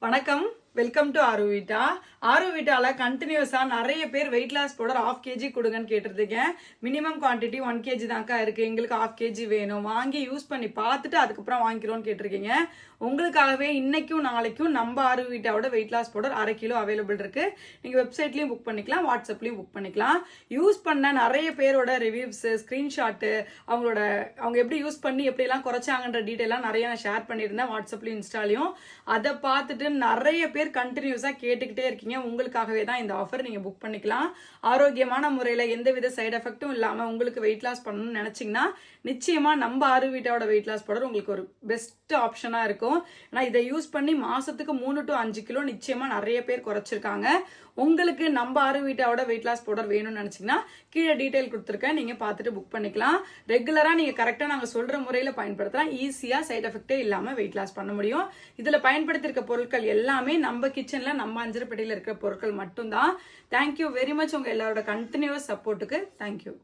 வணக்கம், welcome to ஆரோவிட்டா. ஆரோவிட்டால கண்டினியூஸா நிறைய பேர் வெயிட் லாஸ் பவுடர் 1/2 kg கொடுங்கன்னு கேட்டிருந்தீங்க. மினிமம் குவான்டிட்டி 1 kg தான்க்கா இருக்கு, எங்களுக்கு 1/2 kg வேணும், வாங்கி யூஸ் பண்ணி பார்த்துட்டு அதுக்கப்புறம் வாங்கிக்கிறோம்னு கேட்டிருக்கீங்க. உங்களுக்காகவே இன்னைக்கும் நாளைக்கும் நம்ம ஆரோவிட்டாவோட weight loss powder 1/2 kg available இருக்கு. நீங்க வெப்சைட்லயும் புக் பண்ணிக்கலாம், வாட்ஸ்அப்லயும் புக் பண்ணிக்கலாம். யூஸ் பண்ண நிறைய பேரோட ரிவ்யூஸ், ஸ்கிரீன்ஷாட்டு, அவங்க எப்படி யூஸ் பண்ணி எப்படியெல்லாம் குறைச்சாங்கன்ற டீட்டெயிலாம் நிறைய நான் ஷேர் பண்ணியிருந்தேன் வாட்ஸ்அப்லயும் இன்ஸ்டாலையும். அதை பார்த்துட்டு நிறைய பேர் கண்டினியூஸா கேட்டுக்கிட்டே இருக்கீங்க. உங்களுக்காகவே தான் இந்த ஆஃபர். நீங்க புக் பண்ணிக்கலாம். ஆரோக்கியமான முறையில எந்தவித சைடு எஃபெக்டும் இல்லாம உங்களுக்கு வெயிட் லாஸ் பண்ணணும்னு நினைச்சீங்கன்னா நிச்சயமா நம்ம ஆரோவிட்டாவோட வெயிட் லாஸ் பவுடர் உங்களுக்கு ஒரு பெஸ்ட் ஆப்ஷனா இருக்கும். ஏன்னா இதை யூஸ் பண்ணி மாசத்துக்கு 3 to 5 கிலோ நிச்சயமா நிறைய பேர் குறைச்சிருக்காங்க. உங்களுக்கு நம்ம ஆரோவிட்டாவோட வெயிட் லாஸ் பவுடர் வேணும்னு நினைச்சீங்கன்னா கீழே டீடைல் கொடுத்துருக்கேன், நீங்க பார்த்துட்டு புக் பண்ணிக்கலாம். ரெகுலரா நீங்க கரெக்டா நாங்க சொல்ற முறையில பயன்படுத்தலாம். ஈஸியா சைடு எஃபெக்டே இல்லாம வெயிட் லாஸ் பண்ண முடியும். இதுல பயன்படுத்திருக்க பொருட்கள் எல்லாமே நம்ம கிச்சன்ல நம்ம அஞ்சரைப்பேட்டையில இருக்கிற பொருட்கள் மட்டும்தான். தேங்க்யூ வெரி மச் உங்க எல்லாரோட கண்டினியூஸ் சப்போர்ட்டுக்கு. தேங்க்யூ.